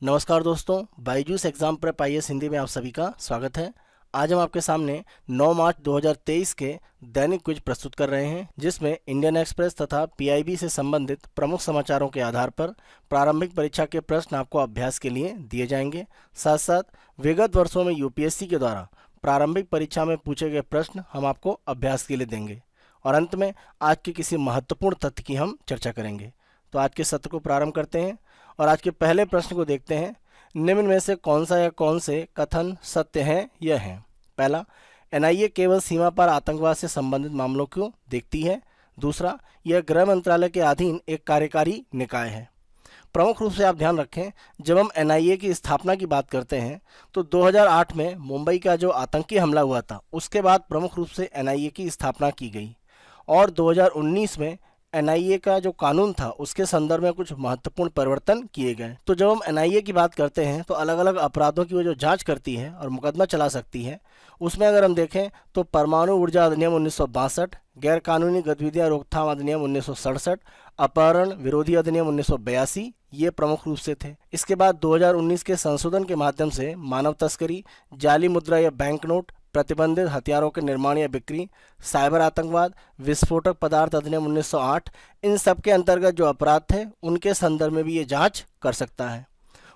नमस्कार दोस्तों, Byju's exam prep IAS Hindi में आप सभी का स्वागत है। आज हम आपके सामने 9 मार्च 2023 के दैनिक क्विज प्रस्तुत कर रहे हैं, जिसमें इंडियन एक्सप्रेस तथा पीआईबी से संबंधित प्रमुख समाचारों के आधार पर प्रारंभिक परीक्षा के प्रश्न आपको अभ्यास के लिए दिए जाएंगे। साथ साथ विगत वर्षों में यूपीएससी के द्वारा प्रारंभिक परीक्षा में पूछे गए प्रश्न हम आपको अभ्यास के लिए देंगे और अंत में आज के किसी महत्वपूर्ण तथ्य की हम चर्चा करेंगे। तो आज के सत्र को प्रारंभ करते हैं और आज के पहले प्रश्न को देखते हैं। निम्न में से कौन सा या कौन से कथन सत्य हैं? यह है। पहला, एनआईए केवल सीमा पर आतंकवाद से संबंधित मामलों को देखती है। दूसरा, यह गृह मंत्रालय के अधीन एक कार्यकारी निकाय है। प्रमुख रूप से आप ध्यान रखें, जब हम एनआईए की स्थापना की बात करते हैं तो 2008 में मुंबई का जो आतंकी हमला हुआ था उसके बाद प्रमुख रूप से एनआईए की स्थापना की गई और 2019 में एनआईए का जो कानून था उसके संदर्भ में कुछ महत्वपूर्ण परिवर्तन किए गए। तो जब हम एनआईए की बात करते हैं तो अलग अलग अपराधों की वो जो जांच करती है और मुकदमा चला सकती है, उसमें अगर हम देखें तो परमाणु ऊर्जा अधिनियम 1962, गैर कानूनी गतिविधियां रोकथाम अधिनियम 1967, अपहरण विरोधी अधिनियम 1982 ये प्रमुख रूप से थे। इसके बाद 2019 के संशोधन के माध्यम से मानव तस्करी, जाली मुद्रा या बैंक नोट, प्रतिबंधित हथियारों के निर्माण या बिक्री, साइबर आतंकवाद, विस्फोटक पदार्थ अधिनियम 1908, इन सब के अंतर्गत जो अपराध थे उनके संदर्भ में भी ये जांच कर सकता है।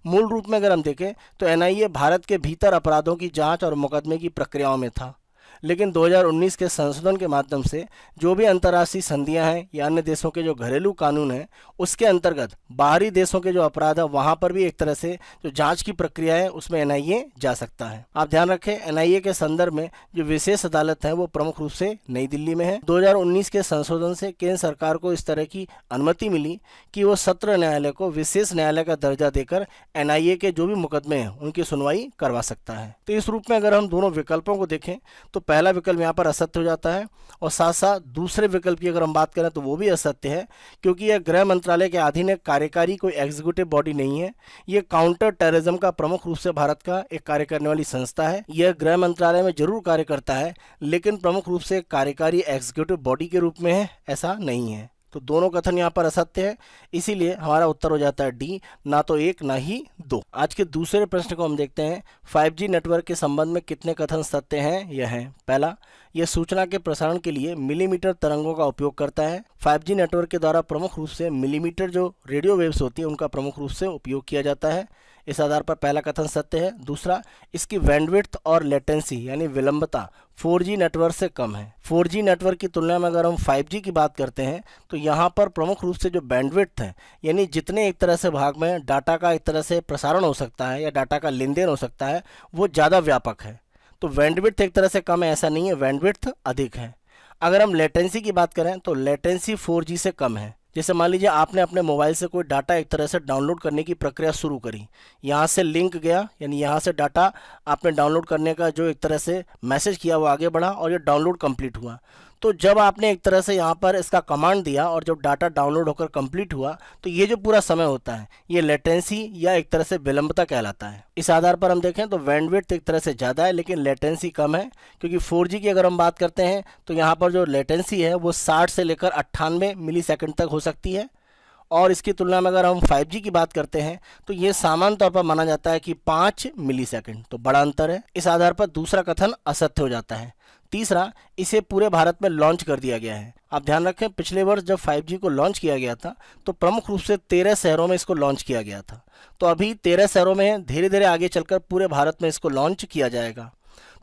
मूल रूप में अगर हम देखें तो एनआईए भारत के भीतर अपराधों की जांच और मुकदमे की प्रक्रियाओं में था, लेकिन 2019 के संशोधन के माध्यम से जो भी अंतर्राष्ट्रीय संधियां हैं या अन्य देशों के जो घरेलू कानून हैं उसके अंतर्गत बाहरी देशों के जो अपराध है वहां पर भी एक तरह से जो जांच की प्रक्रिया है उसमें एनआईए जा सकता है। आप ध्यान रखें, एनआईए के संदर्भ में जो विशेष अदालत है वो प्रमुख रूप से नई दिल्ली में है। 2019 के संशोधन से केंद्र सरकार को इस तरह की अनुमति मिली कि वो सत्र न्यायालय को विशेष न्यायालय का दर्जा देकर एनआईए के जो भी मुकदमे हैं उनकी सुनवाई करवा सकता है। तो इस रूप में अगर हम दोनों विकल्पों को देखें तो पहला विकल्प यहाँ पर असत्य हो जाता है और साथ साथ दूसरे विकल्प की अगर हम बात करें तो वो भी असत्य है, क्योंकि यह गृह मंत्रालय के अधीन एक कार्यकारी कोई एग्जीक्यूटिव बॉडी नहीं है। ये काउंटर टेररिज्म का प्रमुख रूप से भारत का एक कार्य करने वाली संस्था है। यह गृह मंत्रालय में जरूर कार्य करता है लेकिन प्रमुख रूप से कार्यकारी एग्जीक्यूटिव बॉडी के रूप में है, ऐसा नहीं है। तो दोनों कथन यहाँ पर असत्य है, इसीलिए हमारा उत्तर हो जाता है डी, ना तो एक ना ही दो। आज के दूसरे प्रश्न को हम देखते हैं। 5G नेटवर्क के संबंध में कितने कथन सत्य हैं? यह है। पहला, यह सूचना के प्रसारण के लिए मिलीमीटर तरंगों का उपयोग करता है। 5G नेटवर्क के द्वारा प्रमुख रूप से मिलीमीटर जो रेडियो वेव्स होती है उनका प्रमुख रूप से उपयोग किया जाता है। इस आधार पर पहला कथन सत्य है। दूसरा, इसकी बैंडविड्थ और लेटेंसी यानी विलंबता 4G नेटवर्क से कम है। 4G नेटवर्क की तुलना में अगर हम 5G की बात करते हैं तो यहाँ पर प्रमुख रूप से जो बैंडविड्थ है यानी जितने एक तरह से भाग में डाटा का एक तरह से प्रसारण हो सकता है या डाटा का लेन देन हो सकता है वो ज़्यादा व्यापक है। तो बैंडविड्थ एक तरह से कम है ऐसा नहीं है, बैंडविड्थ अधिक है। अगर हम लेटेंसी की बात करें तो लेटेंसी 4G से कम है। जैसे मान लीजिए आपने अपने मोबाइल से कोई डाटा एक तरह से डाउनलोड करने की प्रक्रिया शुरू करी, यहाँ से लिंक गया यानी यहाँ से डाटा आपने डाउनलोड करने का जो एक तरह से मैसेज किया वो आगे बढ़ा और ये डाउनलोड कंप्लीट हुआ। तो जब आपने एक तरह से यहाँ पर इसका कमांड दिया और जब डाटा डाउनलोड होकर कंप्लीट हुआ तो ये जो पूरा समय होता है ये लेटेंसी या एक तरह से विलंबता कहलाता है। इस आधार पर हम देखें तो बैंडविड्थ एक तरह से ज़्यादा है लेकिन लेटेंसी कम है, क्योंकि 4G की अगर हम बात करते हैं तो यहाँ पर जो लेटेंसी है वो 60 से लेकर 98 मिलीसेकंड तक हो सकती है और इसकी तुलना में अगर हम 5G की बात करते हैं तो ये सामान्य तौर पर माना जाता है कि 5 मिलीसेकंड, तो बड़ा अंतर है। इस आधार पर दूसरा कथन असत्य हो जाता है। तीसरा, इसे पूरे भारत में लॉन्च कर दिया गया है। आप ध्यान रखें, पिछले वर्ष जब 5G को लॉन्च किया गया था तो प्रमुख रूप से 13 शहरों में इसको लॉन्च किया गया था। तो अभी 13 शहरों में धीरे धीरे आगे चलकर पूरे भारत में इसको लॉन्च किया जाएगा।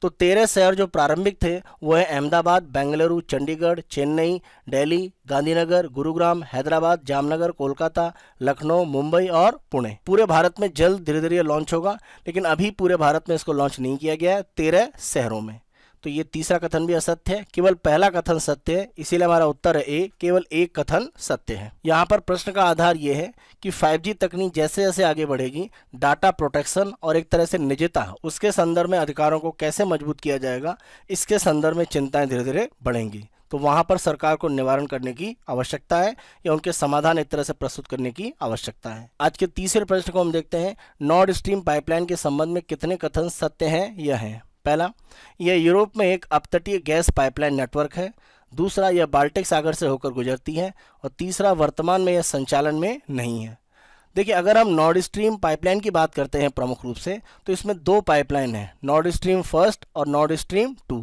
तो 13 शहर जो प्रारंभिक थे वो है अहमदाबाद, बेंगलुरु, चंडीगढ़, चेन्नई, दिल्ली, गांधीनगर, गुरुग्राम, हैदराबाद, जामनगर, कोलकाता, लखनऊ, मुंबई और पुणे। पूरे भारत में जल्द धीरे धीरे लॉन्च होगा, लेकिन अभी पूरे भारत में इसको लॉन्च नहीं किया गया है, 13 शहरों में। तो ये तीसरा कथन भी असत्य है, केवल पहला कथन सत्य है, इसीलिए हमारा उत्तर है ए, केवल एक कथन सत्य है। यहाँ पर प्रश्न का आधार ये है कि 5G तकनीक जैसे जैसे आगे बढ़ेगी डाटा प्रोटेक्शन और एक तरह से निजता उसके संदर्भ में अधिकारों को कैसे मजबूत किया जाएगा, इसके संदर्भ में चिंताएं धीरे धीरे बढ़ेंगी। तो वहाँ पर सरकार को निवारण करने की आवश्यकता है या उनके समाधान एक तरह से प्रस्तुत करने की आवश्यकता है। आज के तीसरे प्रश्न को हम देखते हैं। नॉर्थ स्ट्रीम पाइपलाइन के संबंध में कितने कथन सत्य हैं? यह है। पहला, यह यूरोप में एक अपतटीय गैस पाइपलाइन नेटवर्क है। दूसरा, यह बाल्टिक सागर से होकर गुजरती है और तीसरा, वर्तमान में यह संचालन में नहीं है। देखिए, अगर हम नॉर्ड स्ट्रीम पाइपलाइन की बात करते हैं प्रमुख रूप से, तो इसमें दो पाइपलाइन है, नॉर्ड स्ट्रीम फर्स्ट और नॉर्ड स्ट्रीम 2।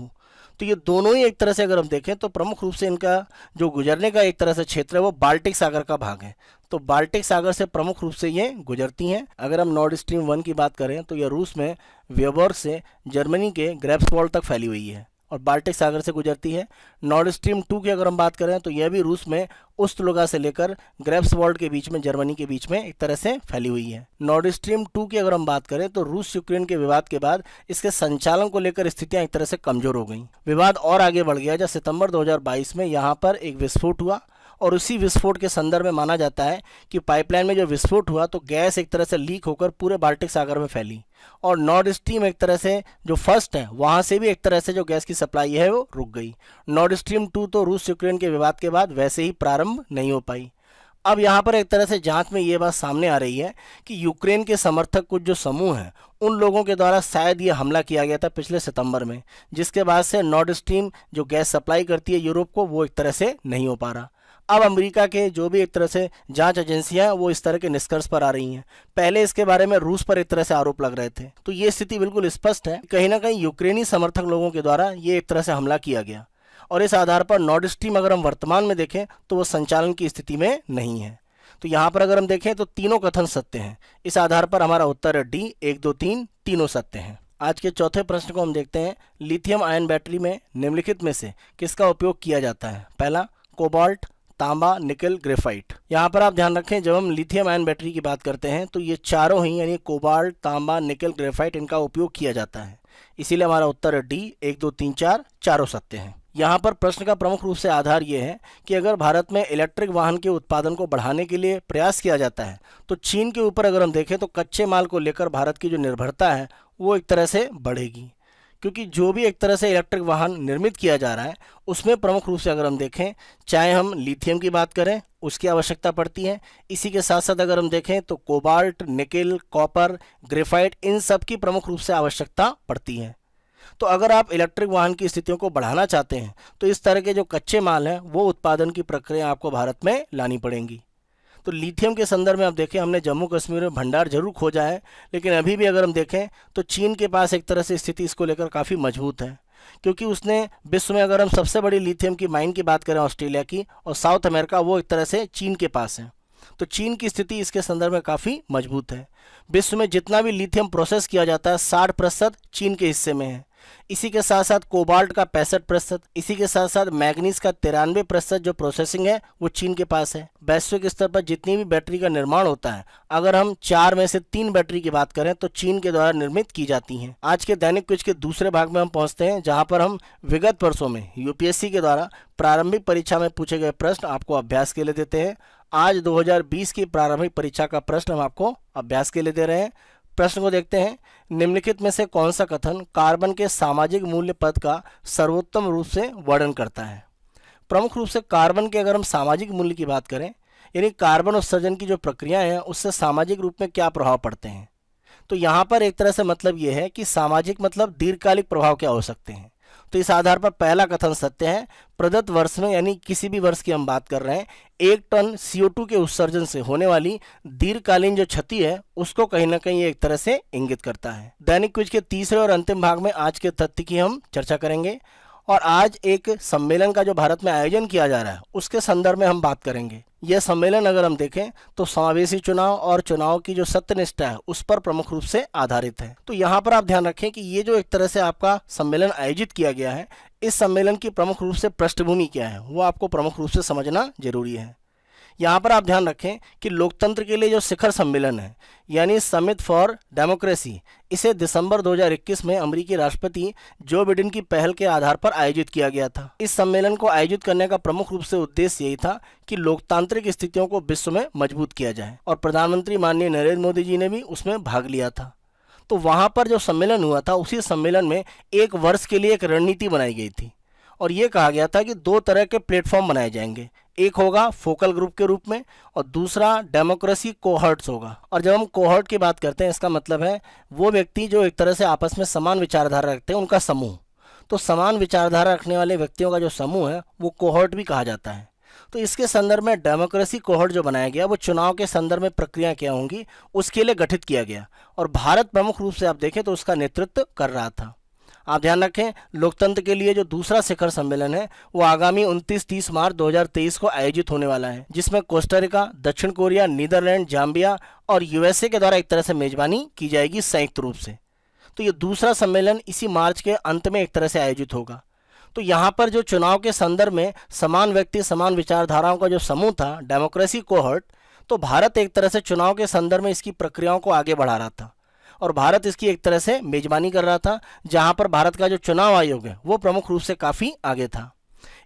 तो ये दोनों ही एक तरह से अगर हम देखें तो प्रमुख रूप से इनका जो गुजरने का एक तरह से क्षेत्र है वो बाल्टिक सागर का भाग है। तो बाल्टिक सागर से प्रमुख रूप से ये गुजरती हैं। अगर हम नॉर्ड स्ट्रीम 1 की बात करें तो यह रूस में वेबोर्ग से जर्मनी के ग्रेफ्सवॉल्ड तक फैली हुई है और बाल्टिक सागर से गुजरती है। नॉर्ड स्ट्रीम 2 की अगर हम बात करें तो यह भी रूस में उस्त्रलुगा से लेकर ग्रेफ्सवॉल्ड के बीच में, जर्मनी के बीच में एक तरह से फैली हुई है। नॉर्ड स्ट्रीम 2 की अगर हम बात करें तो रूस यूक्रेन के विवाद के बाद इसके संचालन को लेकर स्थितियां एक तरह से कमजोर हो गई। विवाद और आगे बढ़ गया जब सितंबर 2022 में यहाँ पर एक विस्फोट हुआ और उसी विस्फोट के संदर्भ में माना जाता है कि पाइपलाइन में जो विस्फोट हुआ तो गैस एक तरह से लीक होकर पूरे बाल्टिक सागर में फैली और नॉर्ड स्ट्रीम एक तरह से जो फर्स्ट है वहां से भी एक तरह से जो गैस की सप्लाई है वो रुक गई। नॉर्ड स्ट्रीम 2 तो रूस यूक्रेन के विवाद के बाद वैसे ही प्रारंभ नहीं हो पाई। अब यहाँ पर एक तरह से जांच में ये बात सामने आ रही है कि यूक्रेन के समर्थक कुछ जो समूह हैं उन लोगों के द्वारा शायद ये हमला किया गया था पिछले सितंबर में, जिसके बाद से नॉर्ड स्ट्रीम जो गैस सप्लाई करती है यूरोप को वो एक तरह से नहीं हो पा रहा। अब अमेरिका के जो भी एक तरह से जांच एजेंसियां वो इस तरह के निष्कर्ष पर आ रही हैं। पहले इसके बारे में रूस पर एक तरह से आरोप लग रहे थे। तो ये स्थिति बिल्कुल स्पष्ट है, कहीं ना कहीं यूक्रेनी समर्थक लोगों के द्वारा ये एक तरह से हमला किया गया और इस आधार पर नॉर्ड स्ट्रीम अगर हम वर्तमान में देखें तो वो संचालन की स्थिति में नहीं है। तो यहाँ पर अगर हम देखें तो तीनों कथन सत्य हैं। इस आधार पर हमारा उत्तर है डी, 1, 2, 3 तीनों सत्य हैं। आज के चौथे प्रश्न को हम देखते हैं, लिथियम आयन बैटरी में निम्नलिखित में से किसका उपयोग किया जाता है? पहला कोबाल्ट, तांबा, निकल, ग्रेफाइट। यहाँ पर आप ध्यान रखें जब हम लिथियम आयन बैटरी की बात करते हैं तो ये चारों ही यानी कोबाल्ट, तांबा, निकल, ग्रेफाइट इनका उपयोग किया जाता है। इसीलिए हमारा उत्तर है डी, 1, 2, 3, 4 चारों सत्य हैं। यहाँ पर प्रश्न का प्रमुख रूप से आधार ये है कि अगर भारत में इलेक्ट्रिक वाहन के उत्पादन को बढ़ाने के लिए प्रयास किया जाता है तो चीन के ऊपर अगर हम देखें तो कच्चे माल को लेकर भारत की जो निर्भरता है वो एक तरह से बढ़ेगी, क्योंकि जो भी एक तरह से इलेक्ट्रिक वाहन निर्मित किया जा रहा है उसमें प्रमुख रूप से अगर हम देखें, चाहे हम लिथियम की बात करें उसकी आवश्यकता पड़ती है, इसी के साथ साथ अगर हम देखें तो कोबाल्ट, निकल, कॉपर, ग्रेफाइट इन सब की प्रमुख रूप से आवश्यकता पड़ती है। तो अगर आप इलेक्ट्रिक वाहन की स्थितियों को बढ़ाना चाहते हैं तो इस तरह के जो कच्चे माल हैं वो उत्पादन की प्रक्रिया आपको भारत में लानी पड़ेंगी। तो लिथियम के संदर्भ में आप देखें, हमने जम्मू कश्मीर में भंडार जरूर खोजा है, लेकिन अभी भी अगर हम देखें तो चीन के पास एक तरह से स्थिति इसको लेकर काफ़ी मजबूत है, क्योंकि उसने विश्व में अगर हम सबसे बड़ी लिथियम की माइन की बात करें ऑस्ट्रेलिया की और साउथ अमेरिका, वो एक तरह से चीन के पास है। तो चीन की स्थिति इसके संदर्भ में काफ़ी मजबूत है। विश्व में जितना भी लिथियम प्रोसेस किया जाता है 60% चीन के हिस्से में है। इसी के साथ साथ कोबाल्ट का 65%, इसी के साथ साथ मैग्नीज का 93% जो प्रोसेसिंग है वो चीन के पास है। वैश्विक स्तर पर जितनी भी बैटरी का निर्माण होता है, अगर हम 4 में से 3 बैटरी की बात करें तो चीन के द्वारा निर्मित की जाती हैं। आज के दैनिक क्विज के दूसरे भाग में हम पहुंचते हैं, जहां पर हम विगत वर्षों में यूपीएससी के द्वारा प्रारंभिक परीक्षा में पूछे गए प्रश्न आपको अभ्यास के लिए देते हैं। आज 2020 की प्रारंभिक परीक्षा का प्रश्न हम आपको अभ्यास के लिए दे रहे हैं। प्रश्न को देखते हैं, निम्नलिखित में से कौन सा कथन कार्बन के सामाजिक मूल्य पद का सर्वोत्तम रूप से वर्णन करता है? प्रमुख रूप से कार्बन के अगर हम सामाजिक मूल्य की बात करें, यानी कार्बन उत्सर्जन की जो प्रक्रियाएं हैं उससे सामाजिक रूप में क्या प्रभाव पड़ते हैं, तो यहाँ पर एक तरह से मतलब ये है कि सामाजिक मतलब दीर्घकालिक प्रभाव क्या हो सकते हैं। तो इस आधार पर पहला कथन सत्य है। प्रदत्त वर्ष में यानी किसी भी वर्ष की हम बात कर रहे हैं, 1 टन CO2 के उत्सर्जन से होने वाली दीर्घकालीन जो क्षति है उसको कहीं ना कहीं एक तरह से इंगित करता है। दैनिक क्विज के तीसरे और अंतिम भाग में आज के तथ्य की हम चर्चा करेंगे और आज एक सम्मेलन का जो भारत में आयोजन किया जा रहा है उसके संदर्भ में हम बात करेंगे। यह सम्मेलन अगर हम देखें तो समावेशी चुनाव और चुनाव की जो सत्यनिष्ठा है उस पर प्रमुख रूप से आधारित है। तो यहाँ पर आप ध्यान रखें कि ये जो एक तरह से आपका सम्मेलन आयोजित किया गया है, इस सम्मेलन की प्रमुख रूप से पृष्ठभूमि क्या है वो आपको प्रमुख रूप से समझना जरूरी है। यहाँ पर आप ध्यान रखें कि लोकतंत्र के लिए जो शिखर सम्मेलन है यानी समिट फॉर डेमोक्रेसी, इसे दिसंबर 2021 में अमेरिकी राष्ट्रपति जो बिडेन की पहल के आधार पर आयोजित किया गया था। इस सम्मेलन को आयोजित करने का प्रमुख रूप से उद्देश्य यही था कि लोकतांत्रिक स्थितियों को विश्व में मजबूत किया जाए और प्रधानमंत्री माननीय नरेंद्र मोदी जी ने भी उसमें भाग लिया था। तो वहाँ पर जो सम्मेलन हुआ था उसी सम्मेलन में 1 वर्ष के लिए एक रणनीति बनाई गई थी और ये कहा गया था कि 2 तरह के प्लेटफॉर्म बनाए जाएंगे, एक होगा फोकल ग्रुप के रूप में और दूसरा डेमोक्रेसी कोहर्ट्स होगा। और जब हम कोहर्ट की बात करते हैं इसका मतलब है वो व्यक्ति जो एक तरह से आपस में समान विचारधारा रखते हैं उनका समूह। तो समान विचारधारा रखने वाले व्यक्तियों का जो समूह है वो कोहर्ट भी कहा जाता है। तो इसके संदर्भ में डेमोक्रेसी कोहॉर्ट जो बनाया गया वो चुनाव के संदर्भ में प्रक्रिया क्या होंगी उसके लिए गठित किया गया, और भारत प्रमुख रूप से आप देखें तो उसका नेतृत्व कर रहा था। आप ध्यान रखें, लोकतंत्र के लिए जो दूसरा शिखर सम्मेलन है वो आगामी 29-30 मार्च 2023 को आयोजित होने वाला है, जिसमें कोस्टारिका, दक्षिण कोरिया, नीदरलैंड, जाम्बिया और यूएसए के द्वारा एक तरह से मेजबानी की जाएगी संयुक्त रूप से। तो ये दूसरा सम्मेलन इसी मार्च के अंत में एक तरह से आयोजित होगा। तो यहाँ पर जो चुनाव के संदर्भ में समान व्यक्ति समान विचारधाराओं का जो समूह था डेमोक्रेसी कोहॉर्ट, तो भारत एक तरह से चुनाव के संदर्भ में इसकी प्रक्रियाओं को आगे बढ़ा रहा था और भारत इसकी एक तरह से मेजबानी कर रहा था, जहाँ पर भारत का जो चुनाव आयोग है वो प्रमुख रूप से काफ़ी आगे था।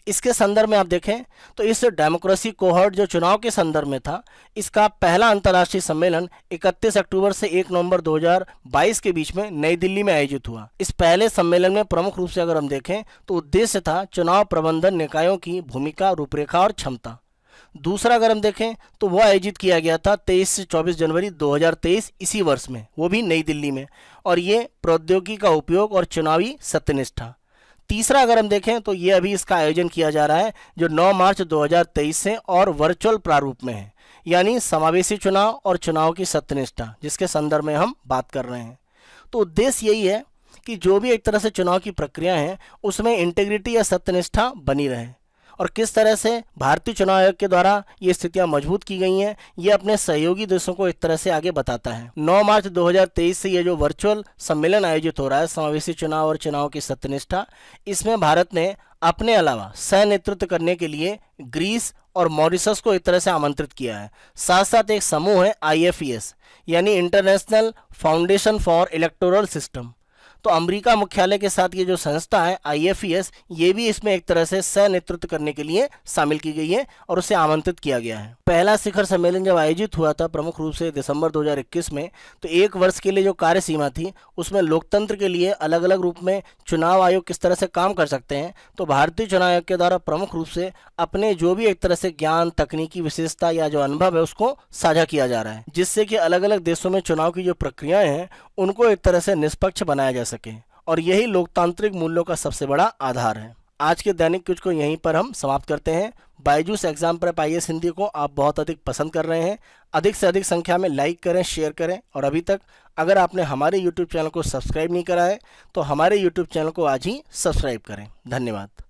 इसके संदर्भ में आप देखें तो इस डेमोक्रेसी कोहॉर्ट जो चुनाव के संदर्भ में था, इसका पहला अंतर्राष्ट्रीय सम्मेलन 31 अक्टूबर से 1 नवंबर 2022 के बीच में नई दिल्ली में आयोजित हुआ। इस पहले सम्मेलन में प्रमुख रूप से अगर हम देखें तो उद्देश्य था चुनाव प्रबंधन निकायों की भूमिका, रूपरेखा और क्षमता। दूसरा अगर हम देखें तो वो आयोजित किया गया था 23 से 24 जनवरी 2023 इसी वर्ष में, वो भी नई दिल्ली में, और ये प्रौद्योगिकी का उपयोग और चुनावी सत्यनिष्ठा। तीसरा अगर हम देखें तो ये अभी इसका आयोजन किया जा रहा है जो 9 मार्च 2023 से और वर्चुअल प्रारूप में है, यानी समावेशी चुनाव और चुनाव की सत्यनिष्ठा जिसके संदर्भ में हम बात कर रहे हैं। तो उद्देश्य यही है कि जो भी एक तरह से चुनाव की प्रक्रिया है उसमें इंटीग्रिटी या सत्यनिष्ठा बनी रहे, और किस तरह से भारतीय चुनाव आयोग के द्वारा ये स्थितियां मजबूत की गई हैं ये अपने सहयोगी देशों को एक तरह से आगे बताता है। 9 मार्च 2023 से ये जो वर्चुअल सम्मेलन आयोजित हो रहा है समावेशी चुनाव और चुनाव की सत्यनिष्ठा, इसमें भारत ने अपने अलावा सह नेतृत्व करने के लिए ग्रीस और मॉरिशस को एक तरह से आमंत्रित किया है। साथ साथ एक समूह है IFES यानी international foundation for electoral system. तो अमेरिका मुख्यालय के साथ ये जो संस्था है IFES, ये भी इसमें एक तरह से सह नेतृत्व करने के लिए शामिल की गई है और उसे आमंत्रित किया गया है। पहला शिखर सम्मेलन जब आयोजित हुआ था प्रमुख रूप से दिसंबर 2021 में, तो 1 वर्ष के लिए जो कार्य सीमा थी उसमें लोकतंत्र के लिए अलग अलग रूप में चुनाव आयोग किस तरह से काम कर सकते हैं, तो भारतीय चुनाव आयोग के द्वारा प्रमुख रूप से अपने जो भी एक तरह से ज्ञान, तकनीकी विशेषता या जो अनुभव है उसको साझा किया जा रहा है, जिससे कि अलग अलग देशों में चुनाव की जो प्रक्रियाएं हैं उनको एक तरह से निष्पक्ष बनाया जा सके, और यही लोकतांत्रिक मूल्यों का सबसे बड़ा आधार है। आज के दैनिक क्विज को यहीं पर हम समाप्त करते हैं। Byju's exam prep IAS Hindi को आप बहुत अधिक पसंद कर रहे हैं, अधिक से अधिक संख्या में लाइक करें, शेयर करें, और अभी तक अगर आपने हमारे YouTube चैनल को सब्सक्राइब नहीं करा है तो हमारे YouTube चैनल को आज ही सब्सक्राइब करें। धन्यवाद।